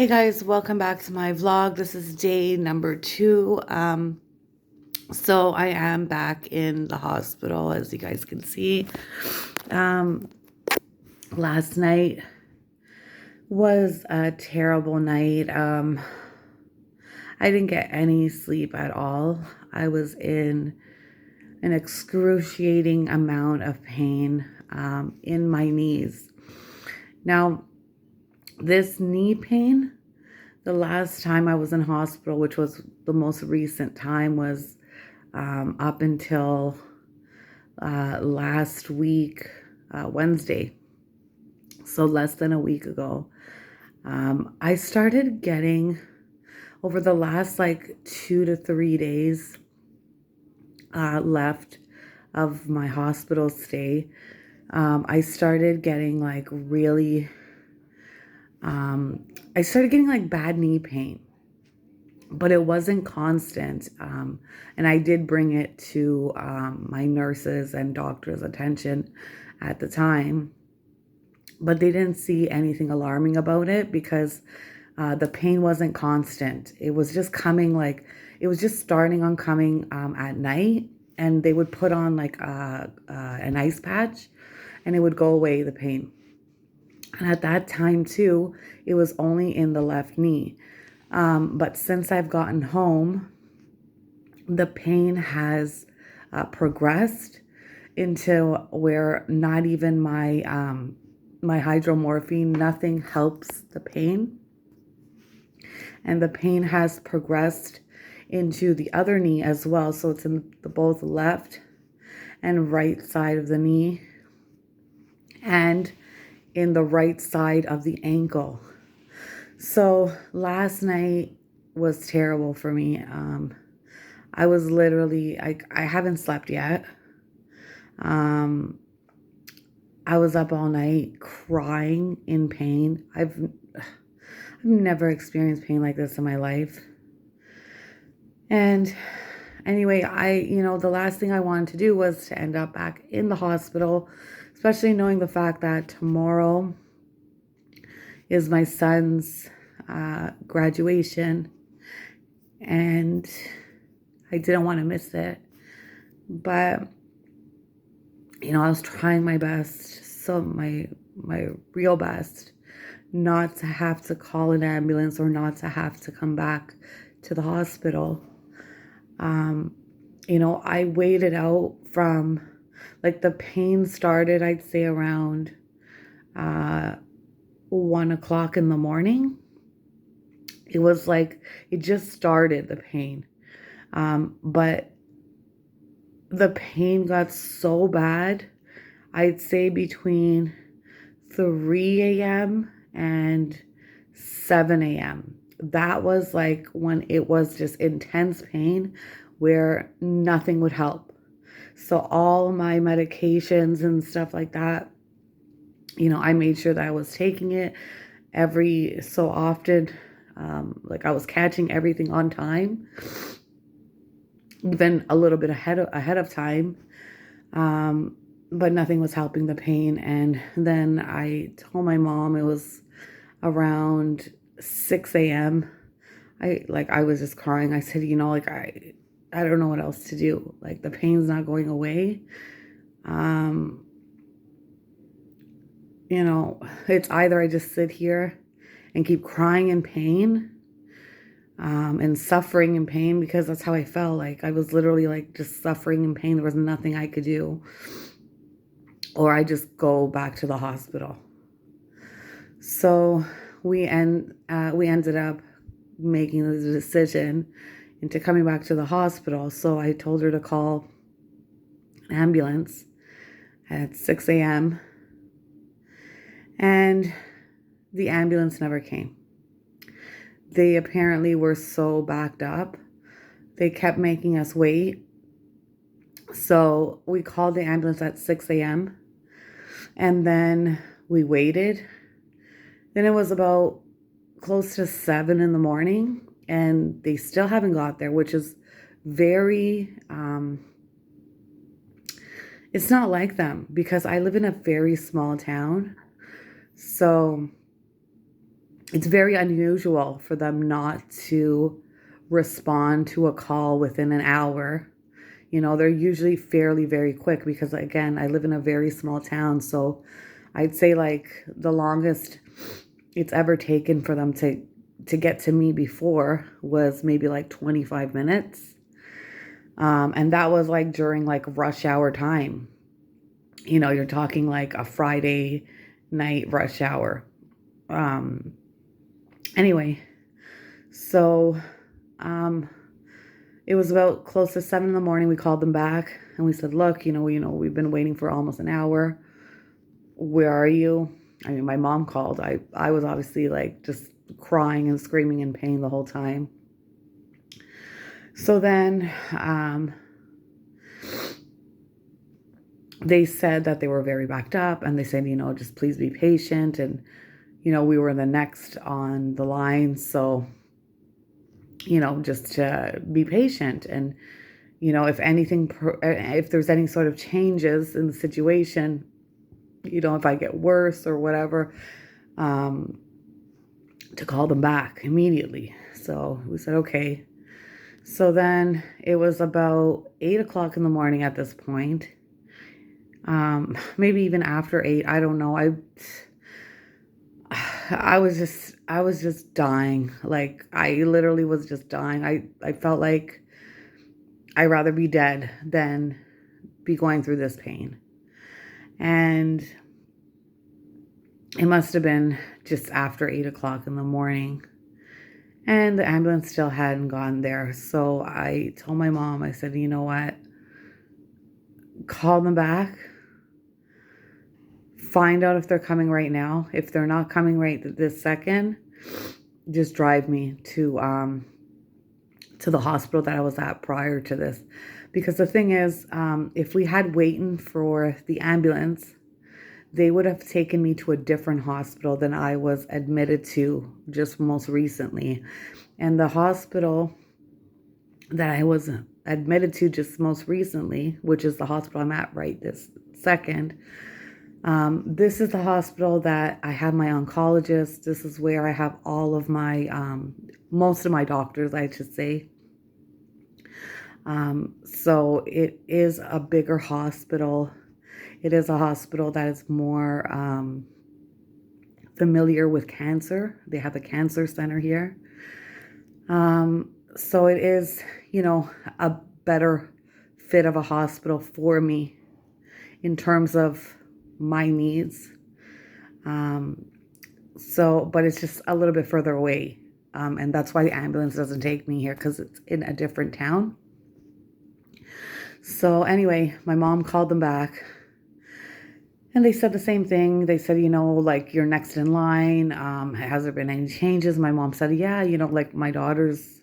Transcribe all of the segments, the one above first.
Hey guys, welcome back to my vlog. This is day number 2. So I am back in the hospital, as you guys can see. Um, Last night was a terrible night. I didn't get any sleep at all. I was in an excruciating amount of pain in my knees. Now, this knee pain, the last time I was in hospital, which was the most recent time, was up until last week, Wednesday. So less than a week ago. I started getting, over the last like 2 to 3 days left of my hospital stay, I started getting like really, I started getting like bad knee pain. But it wasn't constant. And I did bring it to my nurses and doctors' attention at the time. But they didn't see anything alarming about it because the pain wasn't constant. It was just coming it was just starting on coming at night. And they would put on like an ice patch and it would go away, the pain. And at that time too, it was only in the left knee. But since I've gotten home, the pain has progressed into where not even my hydromorphine, nothing helps the pain. And the pain has progressed into the other knee as well. So it's in the both left and right side of the knee and in the right side of the ankle. So last night was terrible for me. I was literally, I haven't slept yet. I was up all night crying in pain. I've never experienced pain like this in my life. And anyway, the last thing I wanted to do was to end up back in the hospital, especially knowing the fact that tomorrow is my son's graduation, and I didn't want to miss it. But I was trying my best, so my real best, not to have to call an ambulance or not to have to come back to the hospital. I waited out from, like, the pain started, I'd say around 1 o'clock in the morning. It was like, it just started, the pain. But the pain got so bad, I'd say between 3 a.m. and 7 a.m. That was like when it was just intense pain where nothing would help. So all my medications and stuff like that, I made sure that I was taking it every so often. Like I was catching everything on time, even a little bit ahead of time. But nothing was helping the pain. And then I told my mom it was around 6 a.m. I was just crying. I said, I don't know what else to do. Like, the pain's not going away. It's either I just sit here and keep crying in pain, and suffering in pain, because that's how I felt. Like, I was literally like just suffering in pain. There was nothing I could do. Or I just go back to the hospital. So we ended up making the decision into coming back to the hospital. So I told her to call an ambulance at 6 a.m. And the ambulance never came. They apparently were so backed up. They kept making us wait. So we called the ambulance at 6 a.m. and then we waited. Then it was about close to 7 in the morning and they still haven't got there, which is very, it's not like them because I live in a very small town. So it's very unusual for them not to respond to a call within an hour. You know, they're usually fairly very quick because, again, I live in a very small town. So I'd say like the longest it's ever taken for them to get to me before was maybe like 25 minutes. And that was like during like rush hour time. You know, you're talking like a Friday night rush hour. Um, anyway, so um, it was about close to 7 in the morning. We called them back and we said, look, we've been waiting for almost an hour. Where are you? I mean, my mom called. I was obviously like just crying and screaming in pain the whole time. So then they said that they were very backed up, and they said, just please be patient. And, we were the next on the line. So, just to be patient. And, if there's any sort of changes in the situation, if I get worse or whatever, to call them back immediately. So we said, okay. So then it was about 8 o'clock in the morning at this point. Maybe even after 8, I don't know. I was just dying. Like I literally was just dying. I felt like I'd rather be dead than be going through this pain. And it must have been just after 8 o'clock in the morning. And the ambulance still hadn't gone there. So I told my mom, I said, you know what? Call them back. Find out if they're coming right now. If they're not coming right this second, just drive me to the hospital that I was at prior to this. Because the thing is, if we had waiting for the ambulance, they would have taken me to a different hospital than I was admitted to just most recently. And the hospital that I was admitted to just most recently, which is the hospital I'm at right this second, this is the hospital that I have my oncologist. This is where I have all of my, most of my doctors, I should say. So it is a bigger hospital. It is a hospital that is more familiar with cancer. They have a cancer center here. So it is, a better fit of a hospital for me in terms of my needs. But it's just a little bit further away. And that's why the ambulance doesn't take me here, because it's in a different town. So anyway, my mom called them back. And they said the same thing. They said, like, you're next in line. Has there been any changes? My mom said, yeah, like my daughter's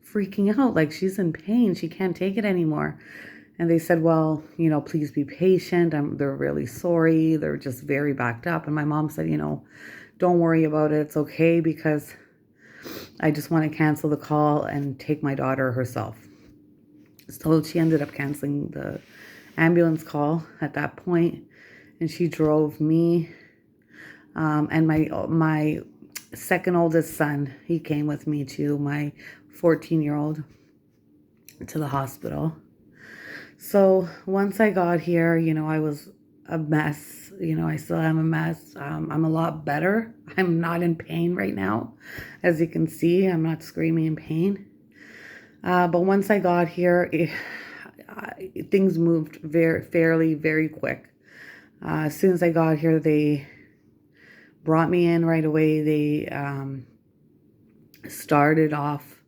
freaking out. Like she's in pain. She can't take it anymore. And they said, well, please be patient. They're really sorry. They're just very backed up. And my mom said, don't worry about it. It's okay, because I just want to cancel the call and take my daughter herself. So she ended up canceling the ambulance call at that point. And she drove me and my second oldest son. He came with me to my 14-year-old to the hospital. So once I got here, I was a mess. I still am a mess. I'm a lot better. I'm not in pain right now. As you can see, I'm not screaming in pain. But once I got here, things moved very quick. As soon as I got here, they brought me in right away. They started off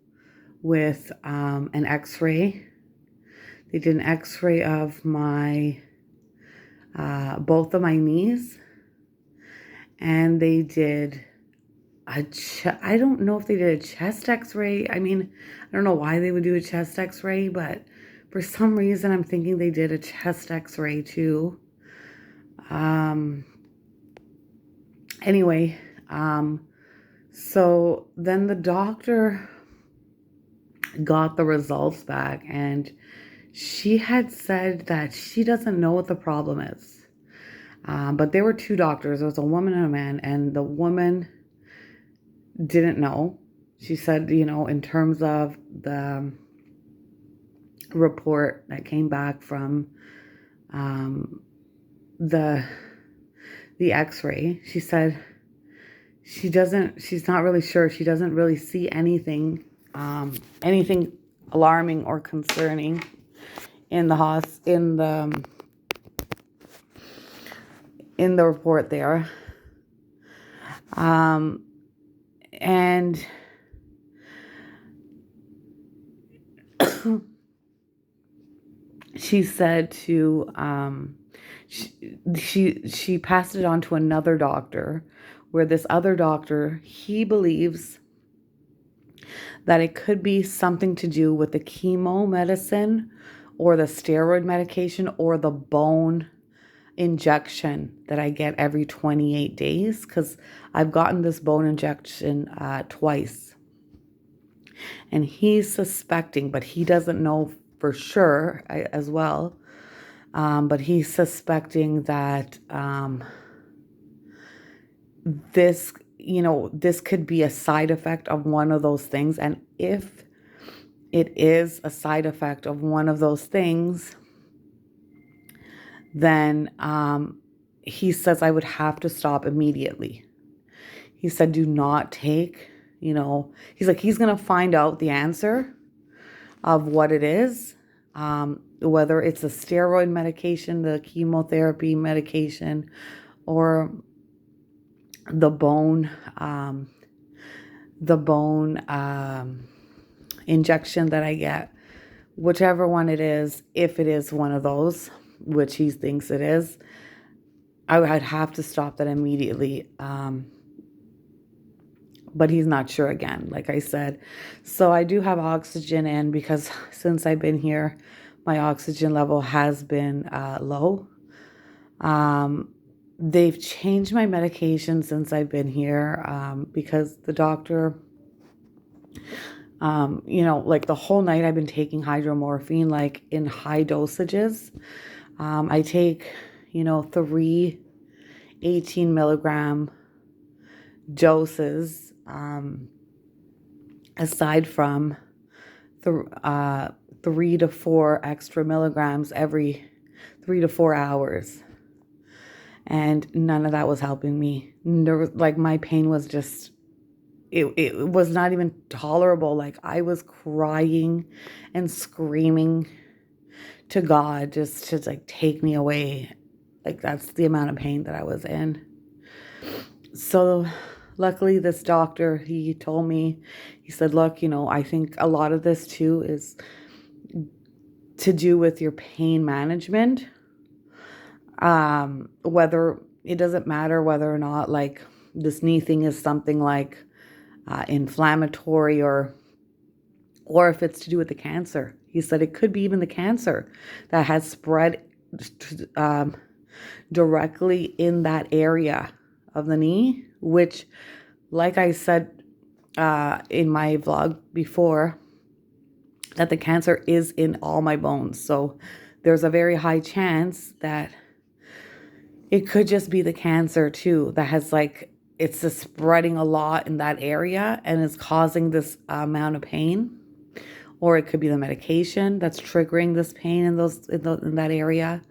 with an x-ray. They did an x-ray of my both of my knees. And they did I don't know if they did a chest x-ray. I mean, I don't know why they would do a chest x-ray, but for some reason I'm thinking they did a chest x-ray too. Anyway, so then the doctor got the results back, and she had said that she doesn't know what the problem is. But there were two doctors. There was a woman and a man, and the woman didn't know. She said, in terms of the report that came back from um, the x-ray, she said she's not really sure. She doesn't really see anything alarming or concerning in the in the report there. And she said to she passed it on to another doctor, where this other doctor, he believes that it could be something to do with the chemo medicine or the steroid medication or the bone injection that I get every 28 days, because I've gotten this bone injection twice. And he's suspecting, but he doesn't know for sure as well. But he's suspecting that this, this could be a side effect of one of those things. And if it is a side effect of one of those things, then he says I would have to stop immediately. He said, do not take, he's like, he's going to find out the answer of what it is, whether it's a steroid medication, the chemotherapy medication, or the bone injection that I get, whichever one it is. If it is one of those, which he thinks it is, I would have to stop that immediately. But he's not sure again, like I said. So I do have oxygen in, because since I've been here, my oxygen level has been low. They've changed my medication since I've been here, because the doctor, like the whole night I've been taking hydromorphine, like in high dosages. I take, 3 18 milligram doses, aside from 3 to 4 extra milligrams every 3 to 4 hours. And none of that was helping me. Like my pain was just, it was not even tolerable. Like I was crying and screaming to God just to like take me away. Like that's the amount of pain that I was in. So luckily this doctor, he told me, he said, look, I think a lot of this too is to do with your pain management. Whether it doesn't matter whether or not like this knee thing is something like inflammatory or if it's to do with the cancer. He said it could be even the cancer that has spread directly in that area of the knee, which, like I said in my vlog before, that the cancer is in all my bones. So there's a very high chance that it could just be the cancer too that has like, it's just spreading a lot in that area and is causing this amount of pain. Or it could be the medication that's triggering this pain in that area.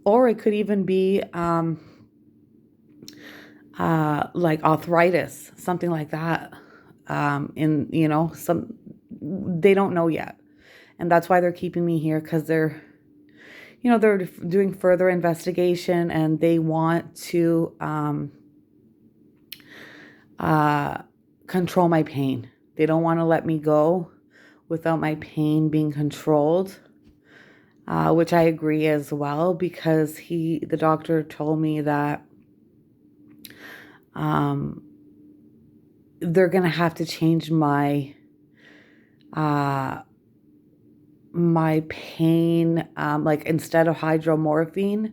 Or it could even be like arthritis, something like that. They don't know yet. And that's why they're keeping me here, because they're doing further investigation, and they want to control my pain. They don't want to let me go without my pain being controlled, which I agree as well, because the doctor told me that they're going to have to change my pain, like instead of hydromorphine,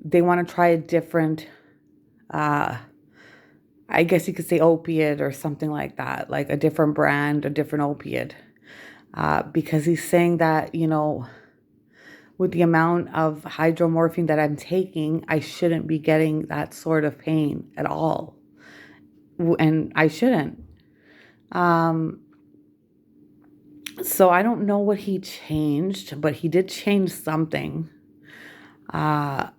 they want to try a different, I guess you could say opiate or something like that, like a different brand, a different opiate. Because he's saying that, with the amount of hydromorphine that I'm taking, I shouldn't be getting that sort of pain at all. and I shouldn't. Um, so I don't know what he changed, but he did change something. Uh,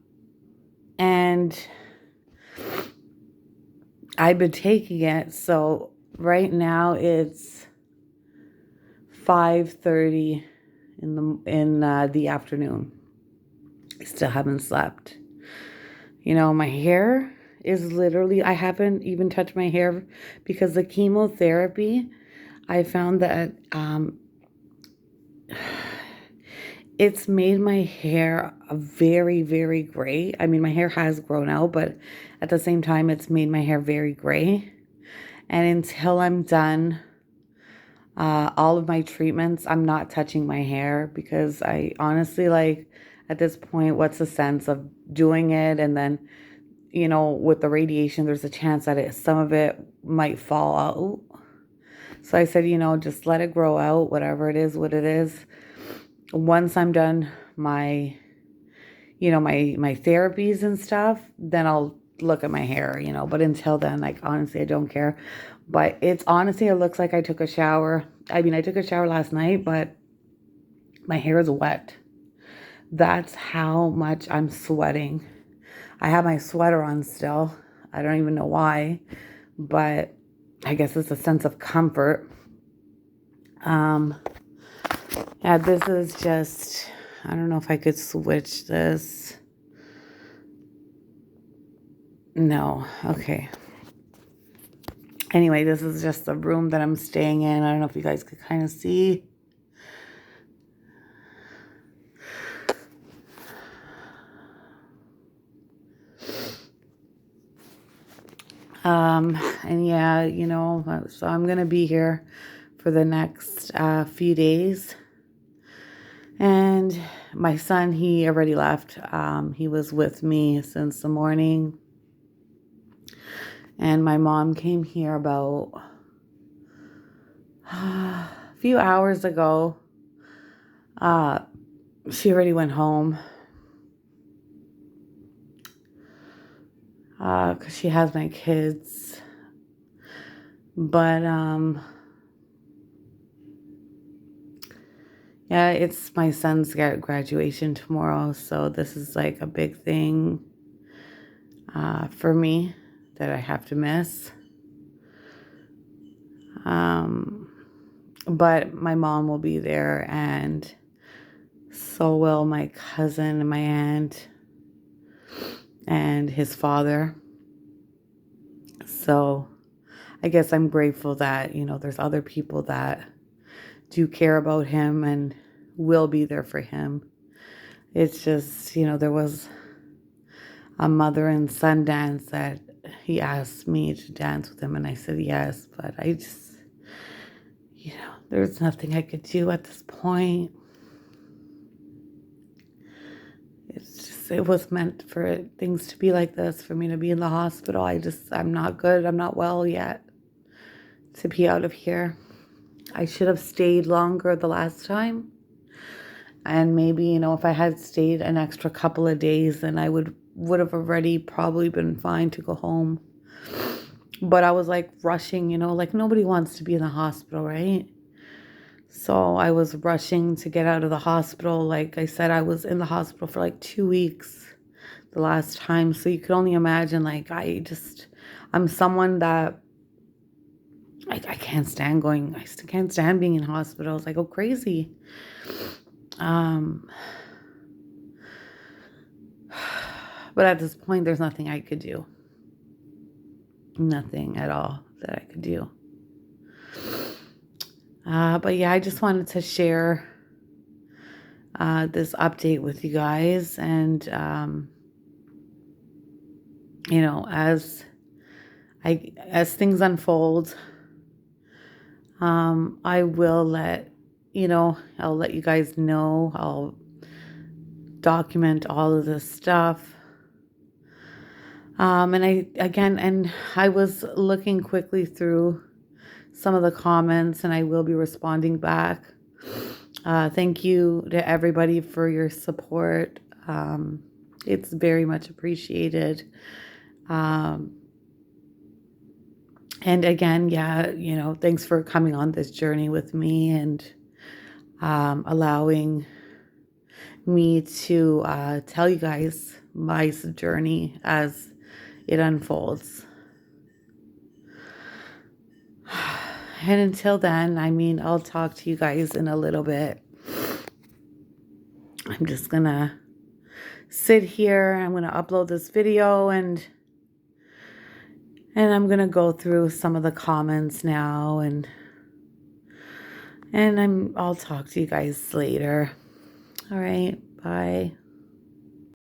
and I've been taking it. So right now it's 5:30 in the afternoon. I still haven't slept. My hair is literally, I haven't even touched my hair because the chemotherapy, I found that it's made my hair a very, very gray. I mean, my hair has grown out, but at the same time, it's made my hair very gray. And until I'm done all of my treatments, I'm not touching my hair because I honestly, like, at this point, what's the sense of doing it? And then, with the radiation, there's a chance that some of it might fall out. So I said, just let it grow out, whatever it is, what it is. Once I'm done my therapies and stuff, then I'll look at my hair, but until then, like, honestly, I don't care. But it's honestly, it looks like I took a shower. I mean, I took a shower last night, but my hair is wet. That's how much I'm sweating. I have my sweater on still. I don't even know why, but I guess it's a sense of comfort. Yeah, this is just, I don't know if I could switch this. No, okay. Anyway, this is just the room that I'm staying in. I don't know if you guys could kind of see. And yeah, so I'm going to be here for the next few days. And my son, he already left. He was with me since the morning. And my mom came here about a few hours ago. She already went home. Because she has my kids. But, yeah, it's my son's graduation tomorrow. So this is like a big thing for me that I have to miss. But my mom will be there, and so will my cousin and my aunt and his father. So I guess I'm grateful that, there's other people that do care about him and will be there for him. It's just, there was a mother and son dance that he asked me to dance with him, and I said yes, but I just, there's nothing I could do at this point. It was meant for things to be like this, for me to be in the hospital. I'm not good. I'm not well yet to be out of here. I should have stayed longer the last time. And maybe, if I had stayed an extra couple of days, then I would have already probably been fine to go home. But I was like rushing, like nobody wants to be in the hospital, right? So I was rushing to get out of the hospital. Like I said, I was in the hospital for like 2 weeks the last time. So you could only imagine, like, I'm someone that I can't stand I can't stand being in hospitals. I go crazy. But at this point, there's nothing I could do. Nothing at all that I could do. But yeah, I just wanted to share this update with you guys. And, as things unfold, I will I'll let you guys know. I'll document all of this stuff. And I was looking quickly through some of the comments, and I will be responding back. Thank you to everybody for your support. It's very much appreciated. And again, yeah, thanks for coming on this journey with me and allowing me to tell you guys my journey as it unfolds. And until then, I'll talk to you guys in a little bit. I'm just gonna sit here. I'm gonna upload this video and I'm gonna go through some of the comments now, and I'll talk to you guys later. All right, bye.